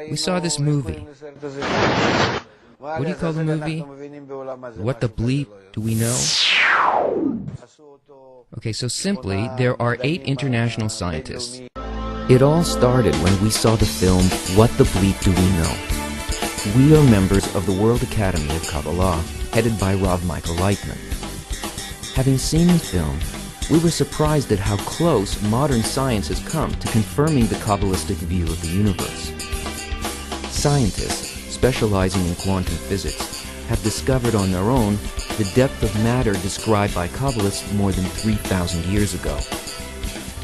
We saw this movie. What do you call the movie? What the bleep do we know? Okay, so simply, there are 8 international scientists. It all started when we saw the film, What the Bleep Do We Know? We are members of the World Academy of Kabbalah, headed by Rav Michael Leitman. Having seen the film, we were surprised at how close modern science has come to confirming the Kabbalistic view of the universe. Scientists, specializing in quantum physics, have discovered on their own the depth of matter described by Kabbalists more than 3,000 years ago.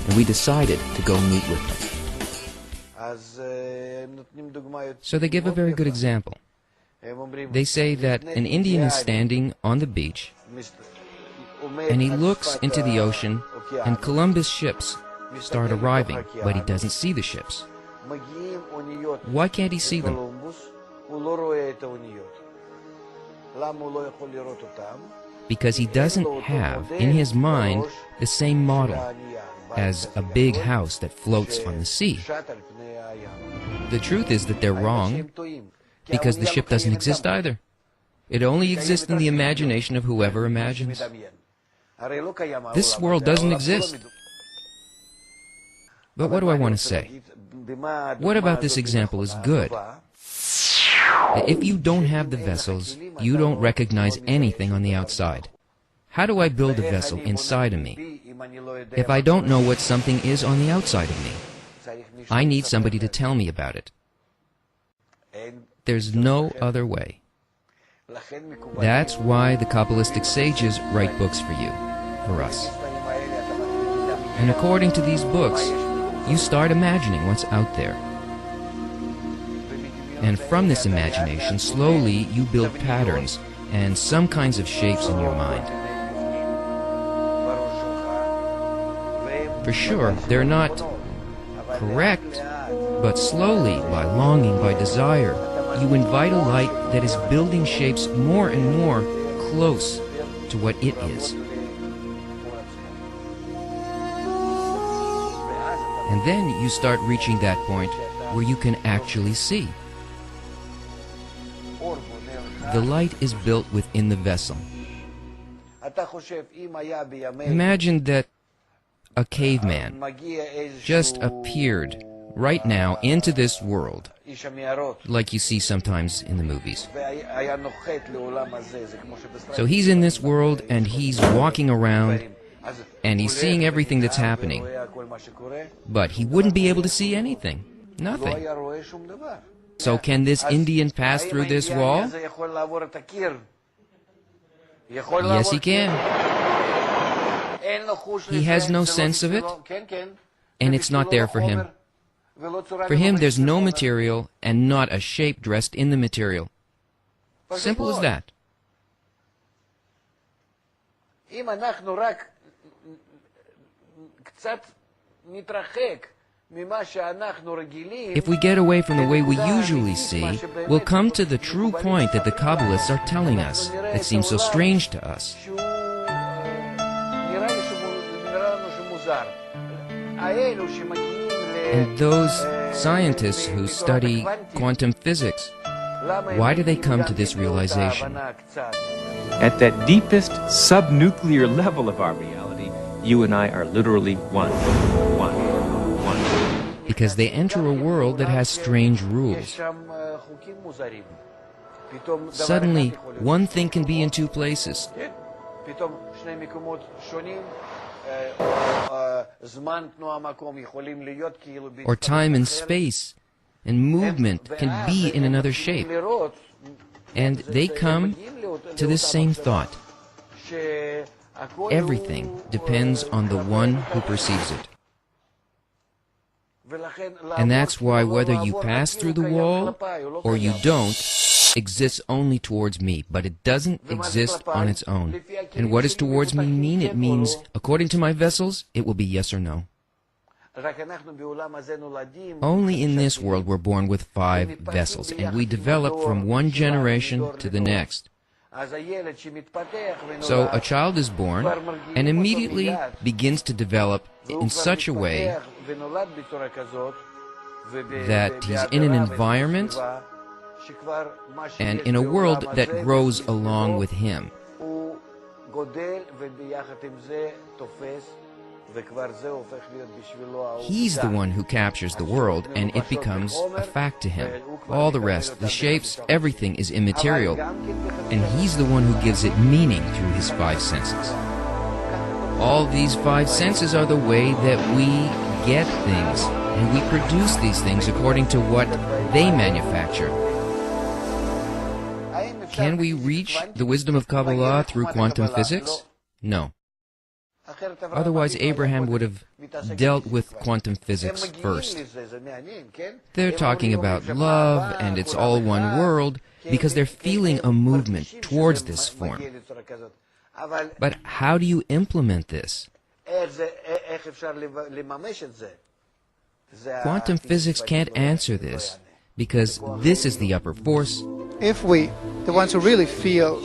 And we decided to go meet with them. So they give a very good example. They say that an Indian is standing on the beach, and he looks into the ocean, and Columbus' ships start arriving, but he doesn't see the ships. Why can't he see them? Because he doesn't have, in his mind, the same model as a big house that floats on the sea. The truth is that they're wrong, because the ship doesn't exist either. It only exists in the imagination of whoever imagines. This world doesn't exist. But what do I want to say? What about this example is good? If you don't have the vessels, you don't recognize anything on the outside. How do I build a vessel inside of me if I don't know what something is on the outside of me? I need somebody to tell me about it. There's no other way. That's why the Kabbalistic sages write books for you, for us. And according to these books, you start imagining what's out there. And from this imagination, slowly you build patterns and some kinds of shapes in your mind. For sure, they're not correct, but slowly, by longing, by desire, you invite a light that is building shapes more and more close to what it is. And then you start reaching that point where you can actually see. The light is built within the vessel. Imagine that a caveman just appeared right now into this world, like you see sometimes in the movies. So he's in this world and he's walking around and he's seeing everything that's happening, but he wouldn't be able to see anything, nothing. So can this Indian pass through this wall? Yes, he can. He has no sense of it, and it's not there for him. For him, there's no material and not a shape dressed in the material. Simple as that. If we get away from the way we usually see, we'll come to the true point that the Kabbalists are telling us, that seems so strange to us. And those scientists who study quantum physics, why do they come to this realization? At that deepest subnuclear level of our reality, you and I are literally one. Because they enter a world that has strange rules. Suddenly, one thing can be in 2 places. Or time and space and movement can be in another shape. And they come to this same thought. Everything depends on the one who perceives it. And that's why whether you pass through the wall or you don't, exists only towards me, but it doesn't exist on its own. And what does towards me mean? It means, according to my vessels, it will be yes or no. Only in this world we're born with 5 vessels, and we develop from one generation to the next. So a child is born and immediately begins to develop in such a way that he's in an environment and in a world that grows along with him. He's the one who captures the world, and it becomes a fact to him. All the rest, the shapes, everything is immaterial, and he's the one who gives it meaning through his five senses. All these five senses are the way that we get things, and we produce these things according to what they manufacture. Can we reach the wisdom of Kabbalah through quantum physics? No. Otherwise, Abraham would have dealt with quantum physics first. They're talking about love, and it's all one world, because they're feeling a movement towards this form. But how do you implement this? Quantum physics can't answer this, because this is the upper force. If we, the ones who really feel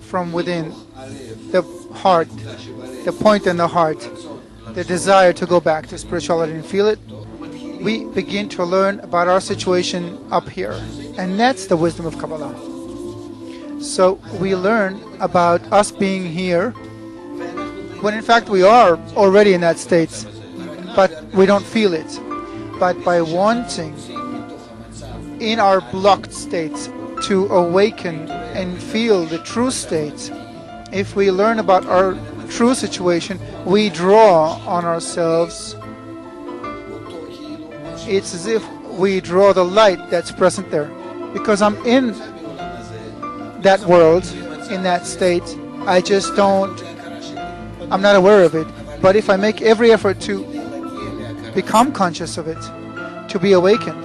from within the heart, the point in the heart, the desire to go back to spirituality and feel it, we begin to learn about our situation up here. And that's the wisdom of Kabbalah. So we learn about us being here, when in fact we are already in that state, but we don't feel it. But by wanting, in our blocked states, to awaken and feel the true state, if we learn about our true situation, we draw on ourselves. It's as if we draw the light that's present there. Because I'm in that world, in that state, I'm not aware of it. But if I make every effort to become conscious of it, to be awakened,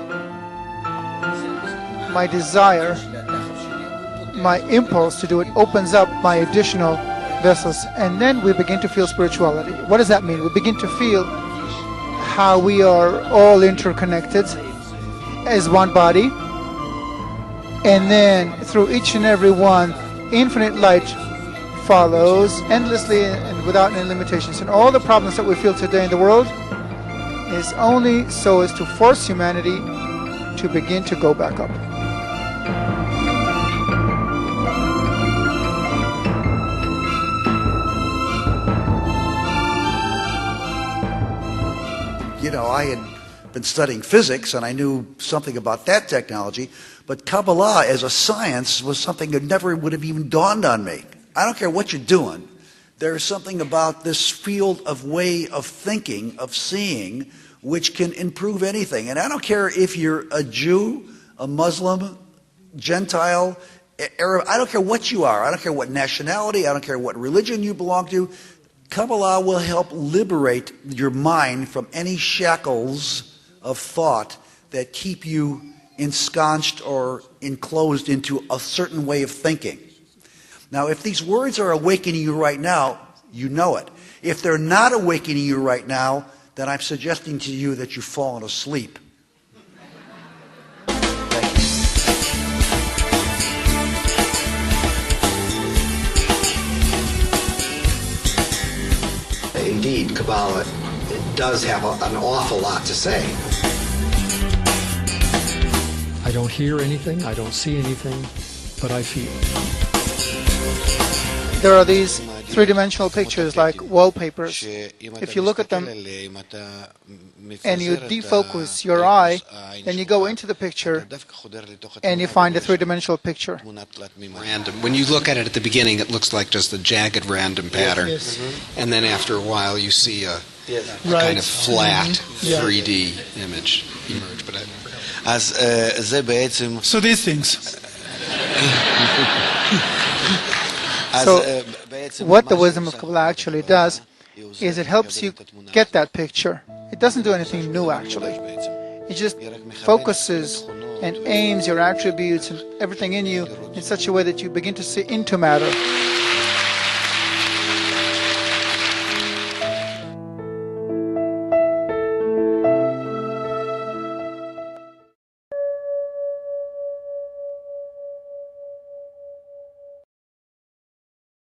my desire, my impulse to do it opens up my additional vessels, and then we begin to feel spirituality. What does that mean? We begin to feel how we are all interconnected as one body, and then through each and every one, infinite light follows endlessly and without any limitations. And all the problems that we feel today in the world is only so as to force humanity to begin to go back up. You know, I had been studying physics, and I knew something about that technology, but Kabbalah as a science was something that never would have even dawned on me. I don't care what you're doing. There's something about this field of way of thinking, of seeing, which can improve anything. And I don't care if you're a Jew, a Muslim, Gentile, Arab, I don't care what you are. I don't care what nationality, I don't care what religion you belong to. Kabbalah will help liberate your mind from any shackles of thought that keep you ensconced or enclosed into a certain way of thinking. Now, if these words are awakening you right now, you know it. If they're not awakening you right now, then I'm suggesting to you that you've fallen asleep. Indeed, Kabbalah does have an awful lot to say. I don't hear anything, I don't see anything, but I feel. There are these three-dimensional pictures like wallpapers. If you look at them and you defocus your eye, then you go into the picture and you find a three-dimensional picture. Random. When you look at it at the beginning, it looks like just a jagged random pattern. Yes. And then after a while, you see a kind of flat 3D image emerge. But So these things. So what the wisdom of Kabbalah actually does is it helps you get that picture. It doesn't do anything new, actually. It just focuses and aims your attributes and everything in you in such a way that you begin to see into matter.